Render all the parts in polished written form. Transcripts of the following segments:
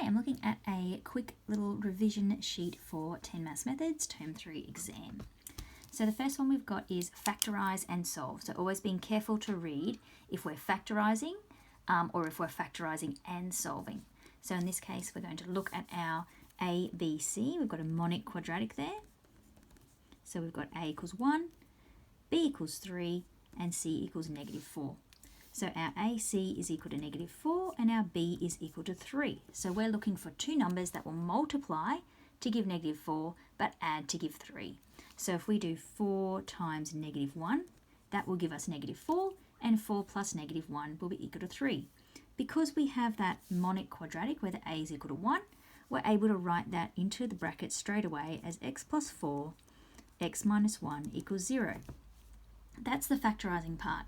I'm looking at a quick little revision sheet for 10 Maths Methods Term 3 exam. So the first one we've got is factorise and solve. So always being careful to read if we're factorising or if we're factorising and solving. So in this case, we're going to look at our A, B, C. We've got a monic quadratic there. So we've got A equals 1, B equals 3, and C equals -4. So our AC is equal to -4 and our B is equal to 3. So we're looking for two numbers that will multiply to give -4 but add to give 3. So if we do 4 times -1, that will give us -4, and 4 plus -1 will be equal to 3. Because we have that monic quadratic where the A is equal to 1, we're able to write that into the bracket straight away as x plus 4, x minus 1 equals 0. That's the factorising part.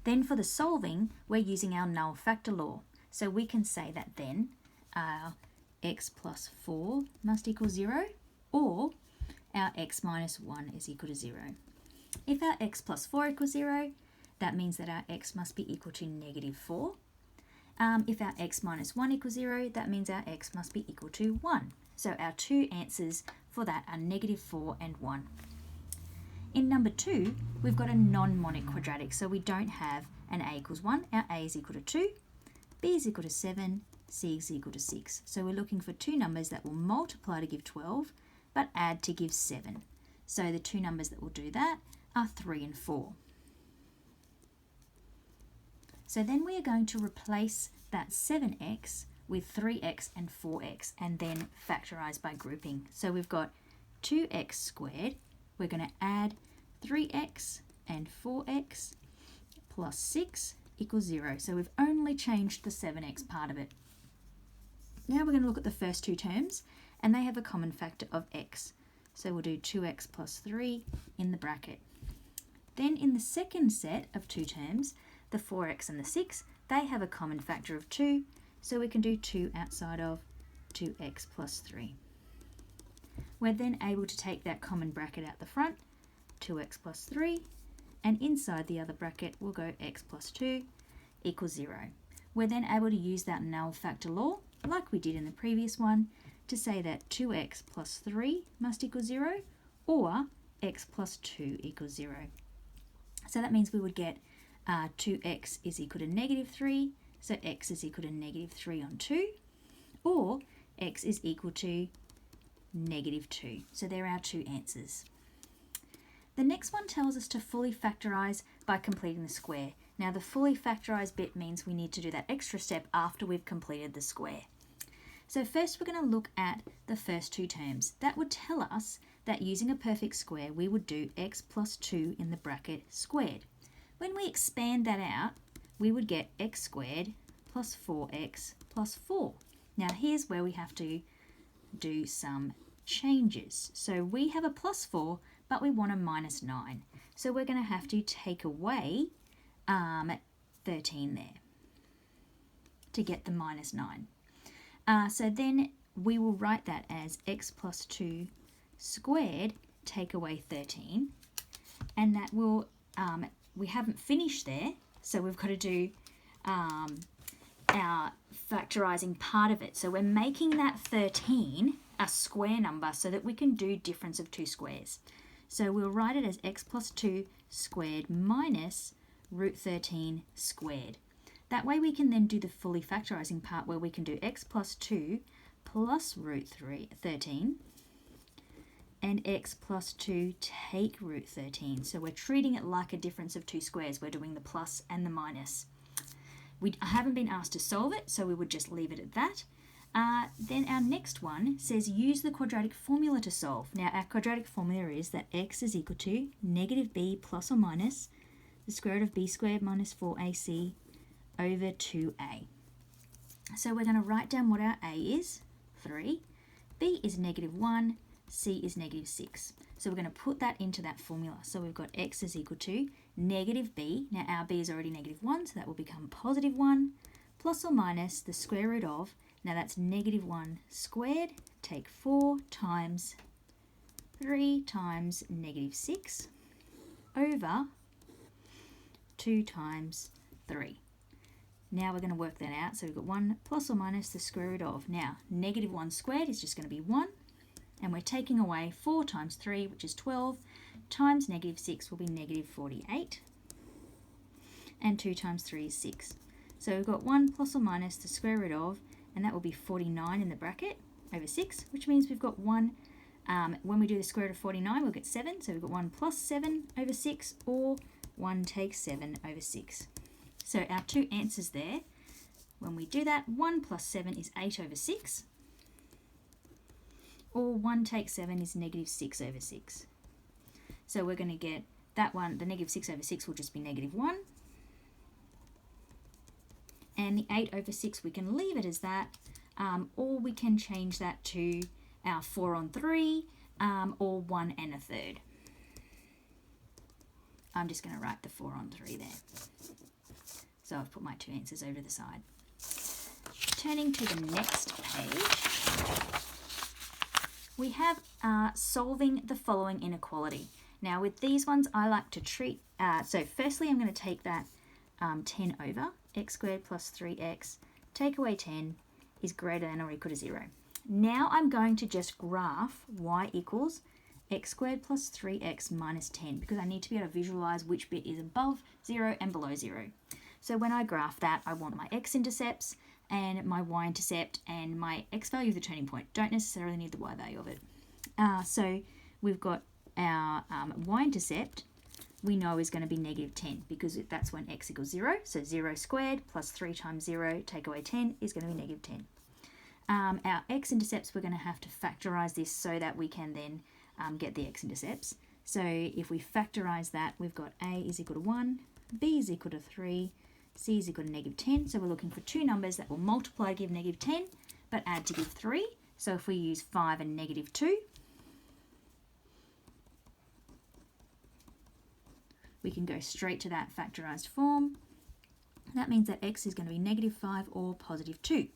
Then for the solving, we're using our null factor law. So we can say that then our x plus 4 must equal 0, or our x minus 1 is equal to 0. If our x plus 4 equals 0, that means that our x must be equal to -4. If our x minus 1 equals 0, that means our x must be equal to 1. So our two answers for that are -4 and 1. In number 2, we've got a non-monic quadratic, so we don't have an A equals 1. Our A is equal to 2, B is equal to 7, C is equal to 6. So we're looking for two numbers that will multiply to give 12, but add to give 7. So the two numbers that will do that are 3 and 4. So then we are going to replace that 7x with 3x and 4x, and then factorise by grouping. So we've got 2x squared. We're going to add 3x and 4x plus 6 equals 0. So we've only changed the 7x part of it. Now we're going to look at the first two terms, and they have a common factor of x. So we'll do 2x plus 3 in the bracket. Then in the second set of two terms, the 4x and the 6, they have a common factor of 2. So we can do 2 outside of 2x plus 3. We're then able to take that common bracket out the front, 2x plus 3, and inside the other bracket we'll go x plus 2 equals 0. We're then able to use that null factor law, like we did in the previous one, to say that 2x plus 3 must equal 0, or x plus 2 equals 0. So that means we would get 2x is equal to -3, so x is equal to -3 on 2, or x is equal to -2. So there are our two answers. The next one tells us to fully factorise by completing the square. Now the fully factorised bit means we need to do that extra step after we've completed the square. So first we're going to look at the first two terms. That would tell us that using a perfect square we would do x plus 2 in the bracket squared. When we expand that out, we would get x squared plus 4x plus 4. Now here's where we have to do some changes. So we have a plus 4, but we want a -9. So we're going to have to take away 13 there to get the -9. So then we will write that as x plus 2 squared take away 13. And that will, we haven't finished there, so we've got to do our factorising part of it. So we're making that 13 a square number so that we can do difference of two squares. So we'll write it as x plus 2 squared minus root 13 squared. That way we can then do the fully factorising part where we can do x plus 2 plus root 13 and x plus 2 take root 13. So we're treating it like a difference of two squares. We're doing the plus and the minus. We haven't been asked to solve it, so we would just leave it at that. Then our next one says use the quadratic formula to solve. Now our quadratic formula is that x is equal to -b plus or minus the square root of b squared minus 4ac over 2a. So we're going to write down what our a is, 3, b is -1, c is -6. So we're going to put that into that formula. So we've got x is equal to -b. Now our b is already -1, so that will become +1, plus or minus the square root of, now that's -1 squared, take 4 times 3 times -6 over 2 times 3. Now we're going to work that out. So we've got 1 plus or minus the square root of. Now, negative 1 squared is just going to be 1. And we're taking away 4 times 3, which is 12, times negative 6 will be negative 48. And 2 times 3 is 6. So we've got 1 plus or minus the square root of, and that will be 49 in the bracket over 6, which means we've got 1. When we do the square root of 49, we'll get 7. So we've got 1 plus 7 over 6, or 1 takes 7 over 6. So our two answers there, when we do that, 1 plus 7 is 8 over 6, or 1 takes 7 is negative 6 over 6. So we're going to get that one, the negative 6 over 6 will just be negative 1. And the 8 over 6, we can leave it as that, or we can change that to our 4 on 3, or 1 and a third. I'm just going to write the 4 on 3 there. So I've put my two answers over to the side. Turning to the next page, we have solving the following inequality. Now with these ones, I like to treat, so firstly I'm going to take that 10 over, x squared plus 3x, take away 10 is greater than or equal to 0. Now I'm going to just graph y equals x squared plus 3x minus 10, because I need to be able to visualize which bit is above 0 and below 0. So when I graph that, I want my x-intercepts and my y-intercept and my x value of the turning point. Don't necessarily need the y value of it. So we've got our y-intercept, we know is going to be negative 10, because that's when x equals 0. So 0 squared plus 3 times 0, take away 10, is going to be negative 10. Our x-intercepts, we're going to have to factorize this so that we can then get the x-intercepts. So if we factorize that, we've got a is equal to 1, b is equal to 3, c is equal to negative 10. So we're looking for two numbers that will multiply to give negative 10, but add to give 3. So if we use 5 and negative 2, we can go straight to that factorized form. That means that x is going to be negative 5 or positive 2.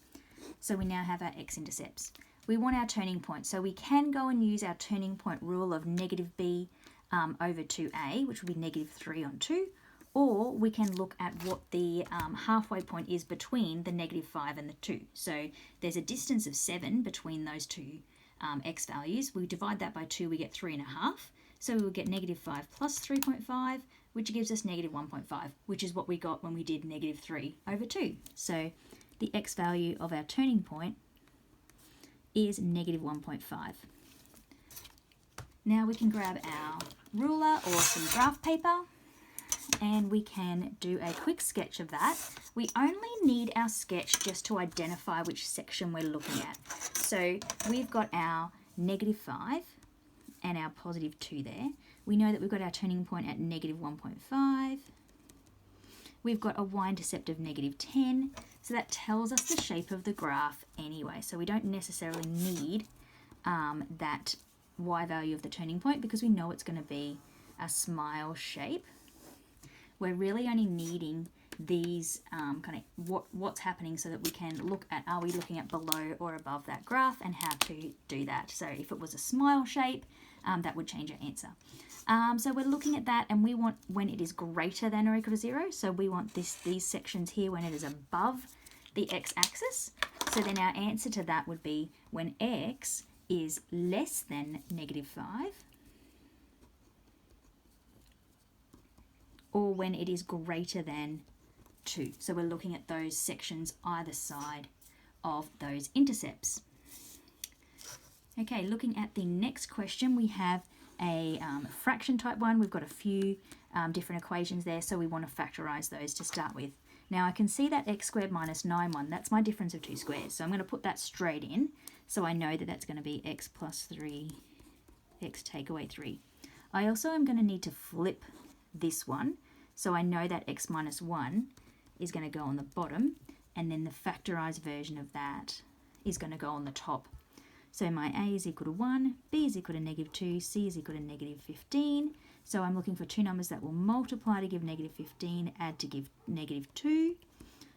So we now have our x-intercepts. We want our turning point, so we can go and use our turning point rule of negative b over 2a, which will be negative 3 on 2, or we can look at what the halfway point is between the negative 5 and the 2. So there's a distance of 7 between those two x values. We divide that by 2, we get 3.5. So we will get negative 5 plus 3.5, which gives us negative 1.5, which is what we got when we did negative 3 over 2. So the x value of our turning point is negative 1.5. Now we can grab our ruler or some graph paper and we can do a quick sketch of that. We only need our sketch just to identify which section we're looking at. So we've got our negative 5 and our positive 2 there. We know that we've got our turning point at negative 1.5. We've got a y-intercept of negative 10. So that tells us the shape of the graph anyway. So we don't necessarily need that y value of the turning point because we know it's going to be a smile shape. We're really only needing these kind of what's happening so that we can look at, are we looking at below or above that graph, and how to do that. So if it was a smile shape, that would change our answer. So we're looking at that, and we want when it is greater than or equal to 0. So we want these sections here when it is above the x-axis. So then our answer to that would be when x is less than negative 5, or when it is greater than 2. So we're looking at those sections either side of those intercepts. Okay, looking at the next question, we have a fraction type one. We've got a few different equations there, so we want to factorize those to start with. Now I can see that x squared minus 9(1), that's my difference of two squares. So I'm going to put that straight in, so I know that that's going to be x plus 3, x take away 3. I also am going to need to flip this one, so I know that x minus 1 is going to go on the bottom, and then the factorized version of that is going to go on the top. So my a is equal to 1, b is equal to negative 2, c is equal to negative 15. So I'm looking for two numbers that will multiply to give negative 15, add to give negative 2.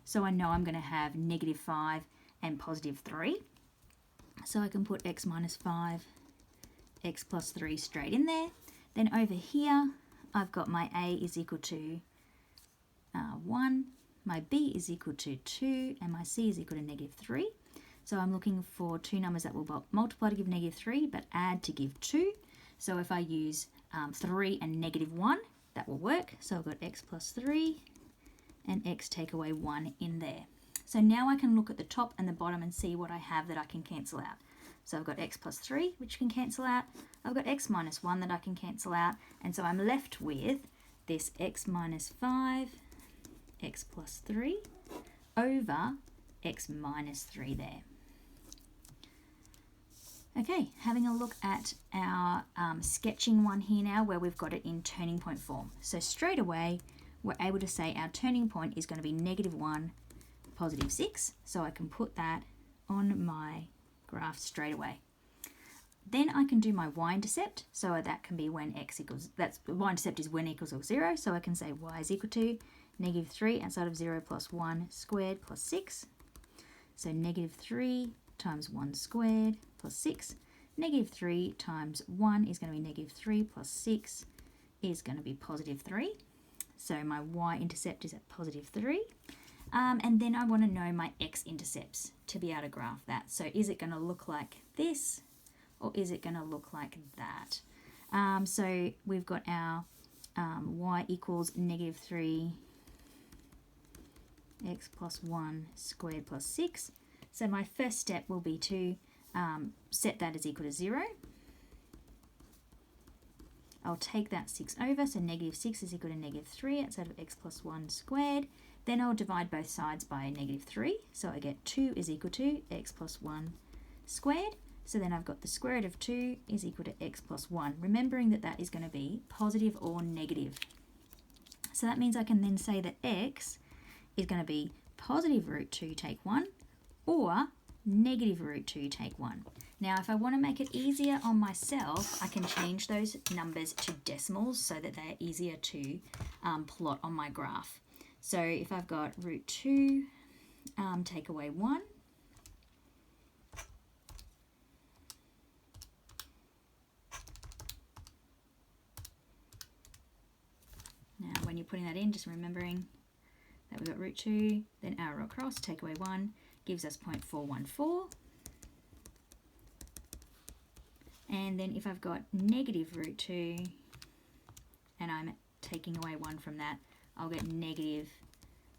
So I know I'm going to have negative 5 and positive 3. So I can put x minus 5, x plus 3 straight in there. Then over here, I've got my a is equal to 1, my b is equal to 2, and my c is equal to negative 3. So I'm looking for two numbers that will multiply to give negative 3, but add to give 2. So if I use 3 and negative 1, that will work. So I've got x plus 3 and x take away 1 in there. So now I can look at the top and the bottom and see what I have that I can cancel out. So I've got x plus 3, which can cancel out. I've got x minus 1 that I can cancel out. And so I'm left with this x minus 5, x plus 3, over x minus 3 there. Okay, having a look at our sketching one here now, where we've got it in turning point form. So straight away, we're able to say our turning point is going to be negative 1, positive 6. So I can put that on my graph straight away. Then I can do my y-intercept. So that can be when x equals, that's y-intercept is when equals 0. So I can say y is equal to negative 3 outside of 0 plus 1 squared plus 6. So negative 3 times 1 squared plus 6. Negative 3 times 1 is going to be negative 3 plus 6 is going to be positive 3. So my y-intercept is at positive 3. And then I want to know my x-intercepts to be able to graph that. So is it going to look like this, or is it going to look like that? So we've got our y equals negative 3 x plus 1 squared plus 6. So my first step will be to set that as equal to 0. I'll take that 6 over, so negative 6 is equal to negative 3 outside of x plus 1 squared. Then I'll divide both sides by negative 3, so I get 2 is equal to x plus 1 squared. So then I've got the square root of 2 is equal to x plus 1, remembering that that is going to be positive or negative. So that means I can then say that x is going to be positive root 2 take 1, or negative root 2 take 1. Now if I want to make it easier on myself, I can change those numbers to decimals so that they're easier to plot on my graph. So if I've got root 2 take away 1, now when you're putting that in, just remembering that we've got root 2, then arrow across, take away 1, gives us 0.414. And then if I've got negative root 2, and I'm taking away 1 from that, I'll get negative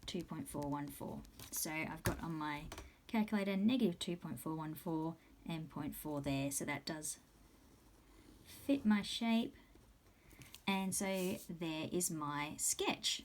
2.414. So I've got on my calculator negative 2.414 and 0.4 there. So that does fit my shape. And so there is my sketch.